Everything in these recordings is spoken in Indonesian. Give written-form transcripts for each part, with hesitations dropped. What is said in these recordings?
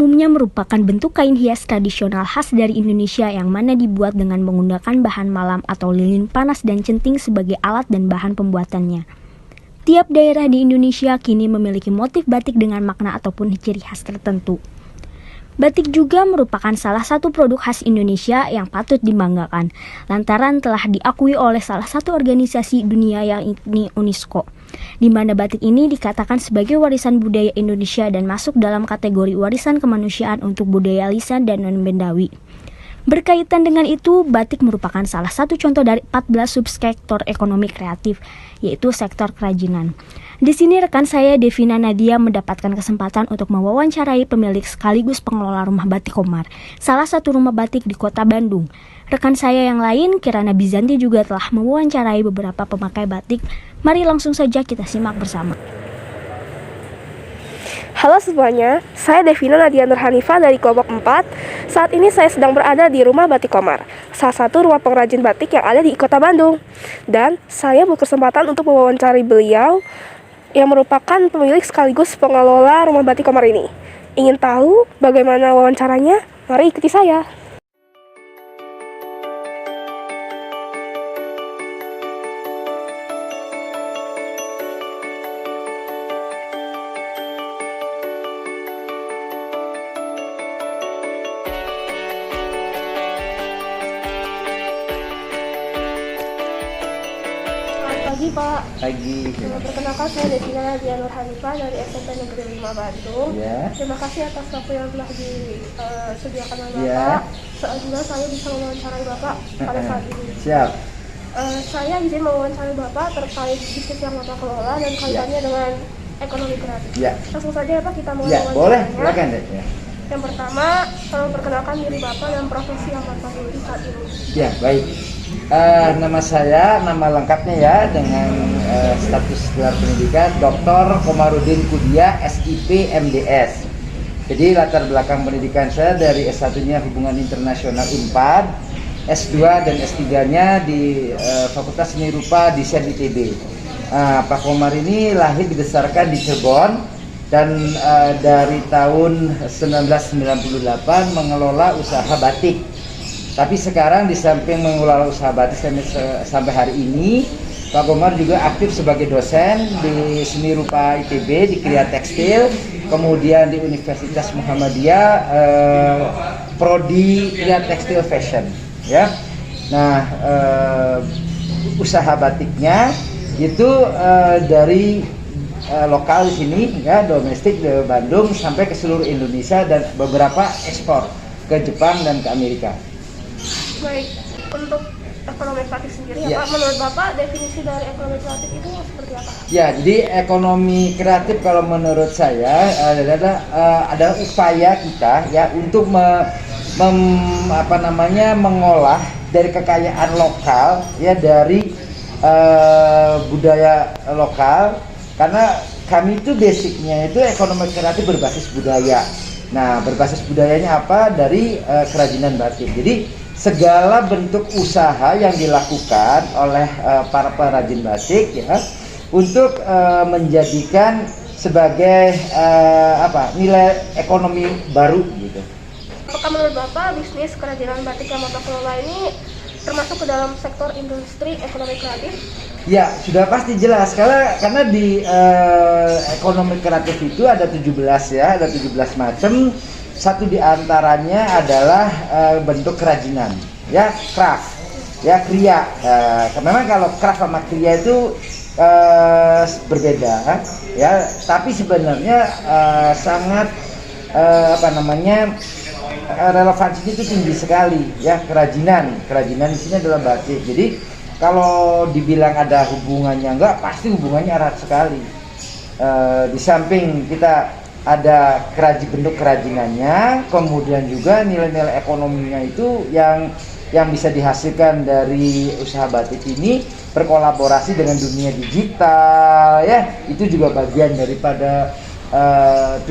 umumnya merupakan bentuk kain hias tradisional khas dari Indonesia yang mana dibuat dengan menggunakan bahan malam atau lilin panas dan centing sebagai alat dan bahan pembuatannya. Tiap daerah di Indonesia kini memiliki motif batik dengan makna ataupun ciri khas tertentu. Batik juga merupakan salah satu produk khas Indonesia yang patut dibanggakan, lantaran telah diakui oleh salah satu organisasi dunia yakni UNESCO, di mana batik ini dikatakan sebagai warisan budaya Indonesia dan masuk dalam kategori warisan kemanusiaan untuk budaya lisan dan non-bendawi. Berkaitan dengan itu, batik merupakan salah satu contoh dari 14 subsektor ekonomi kreatif, yaitu sektor kerajinan. Di sini rekan saya Devina Nadia mendapatkan kesempatan untuk mewawancarai pemilik sekaligus pengelola rumah batik Komar, salah satu rumah batik di kota Bandung. Rekan saya yang lain, Kirana Bizanti juga telah mewawancarai beberapa pemakai batik. Mari langsung saja kita simak bersama. Halo semuanya, saya Devina Nadia Nurhanifah dari kelompok 4. Saat ini saya sedang berada di Rumah Batik Komar, salah satu rumah pengrajin batik yang ada di kota Bandung. Dan saya berkesempatan untuk mewawancari beliau yang merupakan pemilik sekaligus pengelola Rumah Batik Komar ini. Ingin tahu bagaimana wawancaranya? Mari ikuti saya. Pagi Pak. Pagi. Perkenalkan saya Devina Nadia Nurhanifah dari SMP Negeri 5 Bandung. Ya. Terima kasih atas waktu yang telah disediakan oleh Ya. Bapak. Selanjutnya saya bisa mewawancarai Bapak pada saat ini. Siap. Saya izin mewawancarai Bapak terkait bisnis yang Bapak kelola dan kaitannya dengan ekonomi kreatif. Ya. Langsung saja ya Pak, kita mau Ya, boleh. Silakan deh. Ya. Yang pertama, tolong perkenalkan diri Bapak dan profesi yang Bapak miliki saat ini. Ya, baik. Nama saya, nama lengkapnya ya dengan status gelar pendidikan Dr. Komarudin Kudia SIP MDS. Jadi latar belakang pendidikan saya dari S1-nya Hubungan Internasional Unpad, S2 dan S3-nya di Fakultas Seni Rupa Desain ITB. Pak Komar ini lahir dibesarkan di Cirebon dan dari tahun 1998 mengelola usaha batik. Tapi sekarang di samping mengelola usaha batik sampai hari ini, Pak Komar juga aktif sebagai dosen di Seni Rupa ITB di Kriya Tekstil, kemudian di Universitas Muhammadiyah Prodi Kriya Tekstil Fashion. Ya, nah usaha batiknya itu dari lokal di sini, ya domestik di Bandung sampai ke seluruh Indonesia dan beberapa ekspor ke Jepang dan ke Amerika. Baik, untuk ekonomi kreatif sendiri Ya. Pak, menurut Bapak definisi dari ekonomi kreatif itu seperti apa? Ya, jadi ekonomi kreatif kalau menurut saya adalah upaya kita ya untuk mengolah dari kekayaan lokal ya dari budaya lokal, karena kami itu basicnya itu ekonomi kreatif berbasis budaya. Nah, berbasis budayanya apa? Dari kerajinan batik. Jadi segala bentuk usaha yang dilakukan oleh para perajin batik ya untuk menjadikan sebagai nilai ekonomi baru gitu. Apakah menurut Bapak bisnis kerajinan batik yang Bapak kelola ini termasuk ke dalam sektor industri ekonomi kreatif? Ya, sudah pasti jelas karena di ekonomi kreatif itu ada 17 ya, ada 17 macam. Satu di antaranya adalah bentuk kerajinan, ya craft, ya kriya. Memang kalau craft sama kriya itu berbeda, ya. Tapi sebenarnya sangat relevansinya itu tinggi sekali, ya kerajinan. Kerajinan di sini adalah batik. Jadi kalau dibilang ada hubungannya enggak, pasti hubungannya erat sekali. Di samping kita ada bentuk kerajinannya, kemudian juga nilai-nilai ekonominya itu yang bisa dihasilkan dari usaha batik ini berkolaborasi dengan dunia digital ya, itu juga bagian daripada 17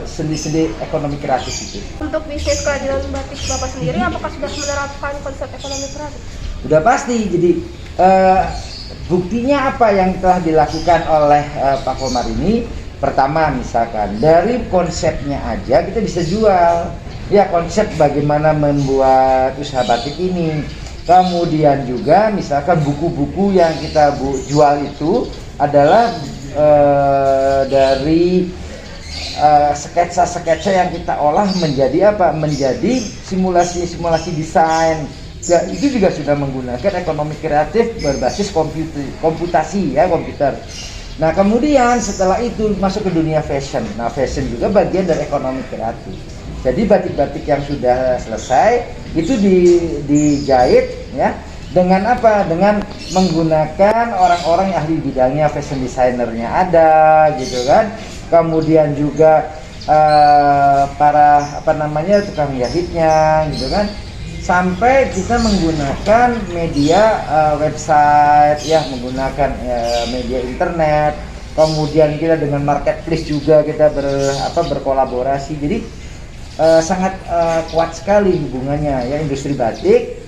sendi-sendi ekonomi kreatif itu. Untuk bisnis kerajinan batik Bapak sendiri, apakah sudah menerapkan konsep ekonomi kreatif? Udah pasti, jadi buktinya apa yang telah dilakukan oleh Pak Komar ini. Pertama misalkan dari konsepnya aja kita bisa jual. Ya, konsep bagaimana membuat usaha batik ini. Kemudian juga misalkan buku-buku yang kita jual itu adalah dari sketsa-sketsa yang kita olah menjadi apa? Menjadi simulasi-simulasi desain. Ya, itu juga sudah menggunakan ekonomi kreatif berbasis komputasi ya, komputer. Nah, kemudian setelah itu masuk ke dunia fashion. Nah, fashion juga bagian dari ekonomi kreatif. Jadi batik-batik yang sudah selesai itu dijahit ya dengan apa? Dengan menggunakan orang-orang yang ahli bidangnya, fashion designernya ada gitu kan. Kemudian juga para tukang jahitnya gitu kan. Sampai kita menggunakan media website ya, menggunakan media internet. Kemudian kita dengan marketplace juga kita berkolaborasi. Jadi sangat kuat sekali hubungannya ya industri batik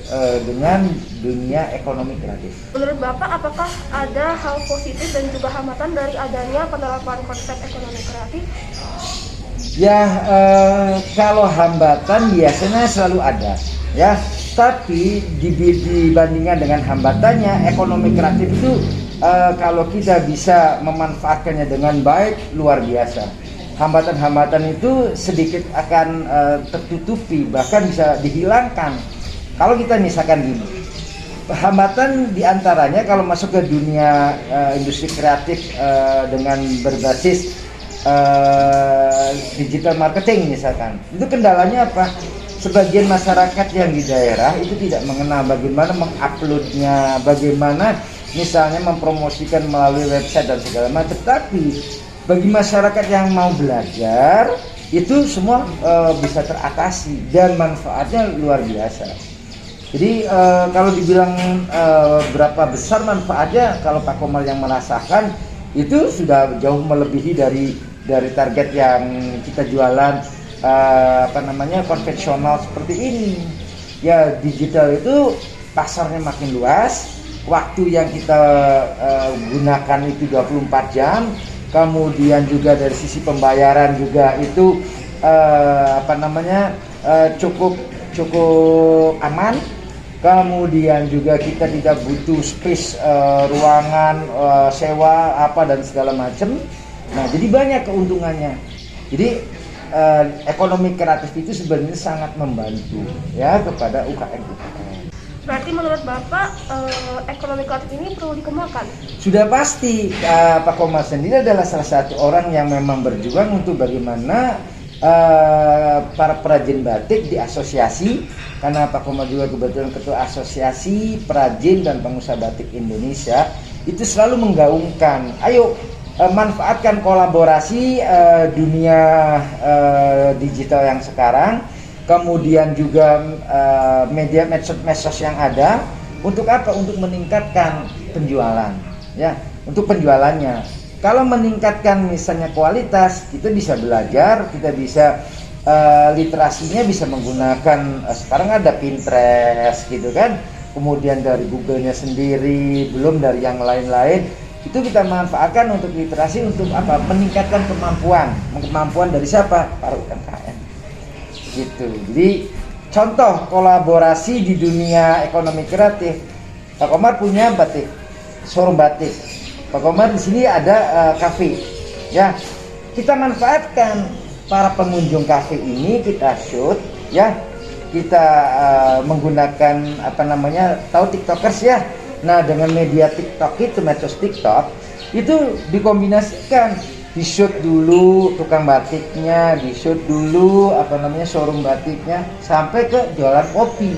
dengan dunia ekonomi kreatif. Menurut Bapak, apakah ada hal positif dan juga hambatan dari adanya penerapan konsep ekonomi kreatif? Ya, kalau hambatan biasanya selalu ada ya, tapi dibandingkan dengan hambatannya, ekonomi kreatif itu kalau kita bisa memanfaatkannya dengan baik, luar biasa. Hambatan-hambatan itu sedikit akan tertutupi, bahkan bisa dihilangkan. Kalau kita misalkan gini, hambatan diantaranya kalau masuk ke dunia industri kreatif dengan berbasis digital marketing misalkan, itu kendalanya apa? Sebagian masyarakat yang di daerah itu tidak mengenal bagaimana menguploadnya, bagaimana misalnya mempromosikan melalui website dan segala macam. Tapi bagi masyarakat yang mau belajar itu semua bisa teratasi dan manfaatnya luar biasa. Jadi kalau dibilang berapa besar manfaatnya, kalau Pak Komar yang merasakan itu sudah jauh melebihi dari target yang kita jualan konvensional seperti ini. Ya, digital itu pasarnya makin luas, waktu yang kita gunakan itu 24 jam. Kemudian juga dari sisi pembayaran juga itu cukup aman. Kemudian juga kita tidak butuh space ruangan sewa dan segala macam. Nah, jadi banyak keuntungannya. Jadi ekonomi kreatif itu sebenarnya sangat membantu ya kepada UKM. Berarti menurut Bapak ekonomi kreatif ini perlu dikembangkan? Sudah pasti, Pak Komar sendiri adalah salah satu orang yang memang berjuang untuk bagaimana para perajin batik diasosiasi, karena Pak Komar juga kebetulan ketua asosiasi perajin dan pengusaha batik Indonesia, itu selalu menggaungkan, ayo manfaatkan kolaborasi dunia digital yang sekarang. Kemudian juga media medsos yang ada untuk apa? Untuk meningkatkan penjualan, ya, untuk penjualannya. Kalau meningkatkan misalnya kualitas, kita bisa belajar, kita bisa literasinya bisa menggunakan sekarang ada Pinterest gitu kan, kemudian dari Google-nya sendiri, belum dari yang lain-lain. Itu kita manfaatkan untuk literasi, untuk apa? Meningkatkan kemampuan dari siapa? Para UMKM. Gitu. Jadi contoh kolaborasi di dunia ekonomi kreatif, Pak Komar punya batik, showroom batik. Pak Komar di sini ada kafe, ya. Kita manfaatkan para pengunjung kafe ini, kita shoot, ya. Kita menggunakan tahu TikTokers ya. Nah, dengan media TikTok itu, medsos TikTok itu dikombinasikan. Di-shoot dulu tukang batiknya, di-shoot dulu showroom batiknya, sampai ke jualan kopi.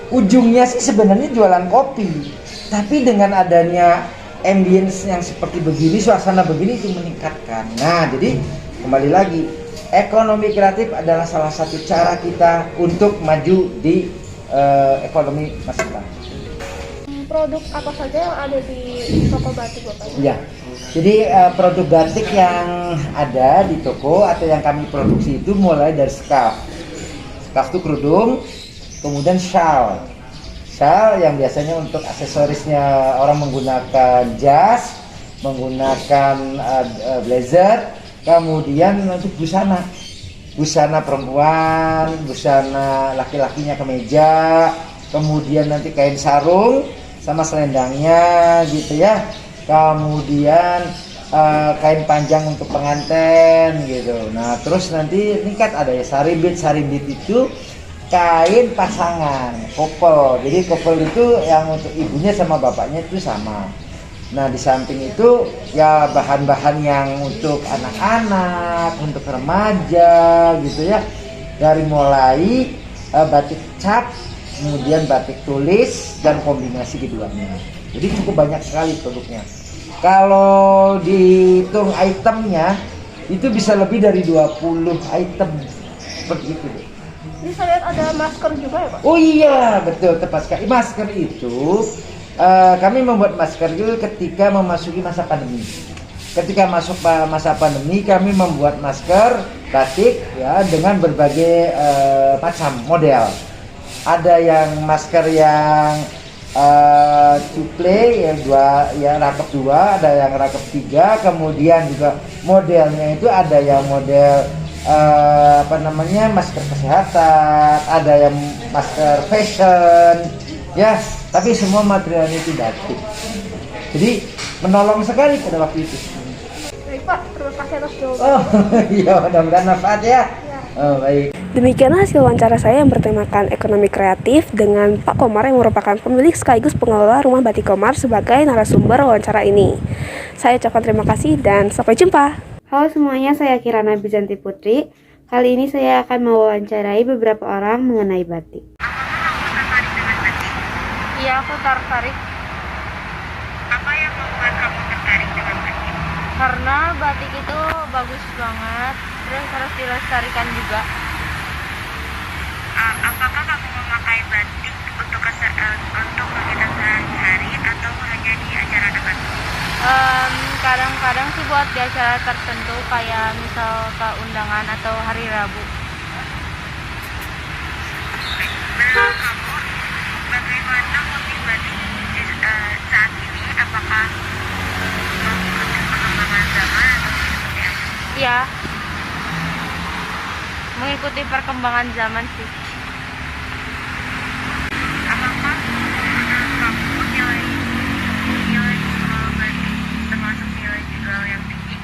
Ujungnya sih sebenarnya jualan kopi, tapi dengan adanya ambience yang seperti begini, suasana begini, itu meningkatkan. Nah, jadi kembali lagi, ekonomi kreatif adalah salah satu cara kita untuk maju di ekonomi masa depan. Produk apa saja yang ada di toko batik Bapak? Ya. Jadi produk batik yang ada di toko atau yang kami produksi itu mulai dari scarf. Scarf itu kerudung, kemudian shawl. Shawl yang biasanya untuk aksesorisnya orang menggunakan jas, menggunakan blazer, kemudian untuk busana perempuan, busana laki-lakinya kemeja, kemudian nanti kain sarung sama selendangnya gitu ya, kemudian kain panjang untuk pengantin gitu. Nah terus nanti ini kan ada ya sarimbit itu kain pasangan, couple. Jadi couple itu yang untuk ibunya sama bapaknya itu sama. Nah di samping itu ya bahan-bahan yang untuk anak-anak, untuk remaja gitu ya, dari mulai batik cap, kemudian batik tulis dan kombinasi keduanya. Jadi cukup banyak sekali produknya. Kalau dihitung itemnya itu bisa lebih dari 20 item begitu deh. Ini saya lihat ada masker juga ya Pak? Oh iya betul, tepat sekali. Masker itu kami membuat masker itu ketika memasuki masa pandemi. Ketika masuk masa pandemi, kami membuat masker batik ya dengan berbagai macam model. Ada yang masker yang cuple yang rakep 2, ada yang rakep 3, kemudian juga modelnya itu ada yang model masker kesehatan, ada yang masker fashion ya, tapi semua materialnya itu batik. Jadi menolong sekali pada waktu itu. Baik Pak, terima kasih atas jawaban. Oh iya, mudah-mudahan manfaat ya. Oh baik. Demikianlah hasil wawancara saya yang bertemakan ekonomi kreatif dengan Pak Komar yang merupakan pemilik sekaligus pengelola Rumah Batik Komar sebagai narasumber wawancara ini. Saya ucapkan terima kasih dan sampai jumpa. Halo semuanya, saya Kirana Bizanti Putri. Kali ini saya akan mewawancarai beberapa orang mengenai batik. Iya, aku tertarik. Apa yang membuat kamu tertarik dengan batik? Karena batik itu bagus banget, terus harus dilestarikan juga. Apakah kamu memakai batik untuk kegiatan sehari-hari atau hanya di acara tertentu? Kadang-kadang sih buat di acara tertentu, kayak misal ke undangan atau hari Rabu. Menurut kamu, bagaimana motif batik saat ini? Apakah mengikuti perkembangan zaman atau seperti apa? Iya, mengikuti perkembangan zaman sih. Apakah menurut kamu nilai jual batik termasuk nilai jual yang tinggi?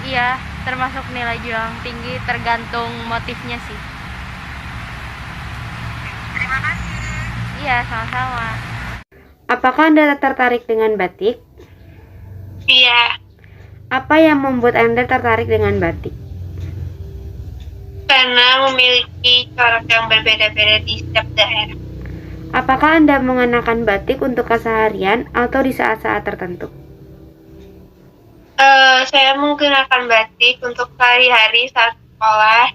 Iya, termasuk nilai jual yang tinggi, tergantung motifnya sih. Terima kasih. Iya, sama-sama. Apakah Anda tertarik dengan batik? Iya, Apa yang membuat Anda tertarik dengan batik? karena memiliki corak yang berbeda-beda di setiap daerah. Apakah Anda mengenakan batik untuk keseharian atau di saat-saat tertentu? Saya menggunakan batik untuk sehari-hari saat sekolah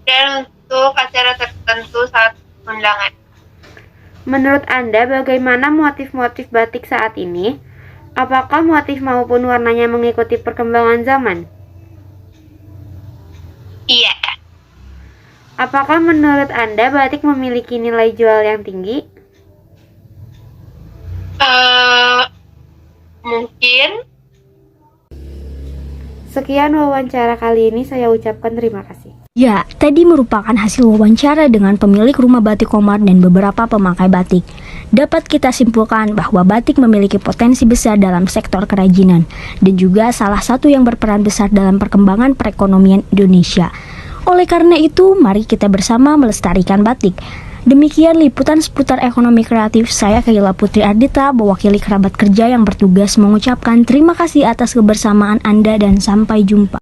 dan untuk acara tertentu saat undangan. Menurut Anda, bagaimana motif-motif batik saat ini? Apakah motif maupun warnanya mengikuti perkembangan zaman? Iya, Apakah menurut Anda batik memiliki nilai jual yang tinggi? mungkin. Sekian wawancara kali ini, saya ucapkan terima kasih. Ya, tadi merupakan hasil wawancara dengan pemilik Rumah Batik Komar dan beberapa pemakai batik. Dapat kita simpulkan bahwa batik memiliki potensi besar dalam sektor kerajinan dan juga salah satu yang berperan besar dalam perkembangan perekonomian Indonesia. Oleh karena itu, mari kita bersama melestarikan batik. Demikian liputan seputar ekonomi kreatif. Saya Kaila Putri Ardita, mewakili kerabat kerja yang bertugas mengucapkan terima kasih atas kebersamaan Anda dan sampai jumpa.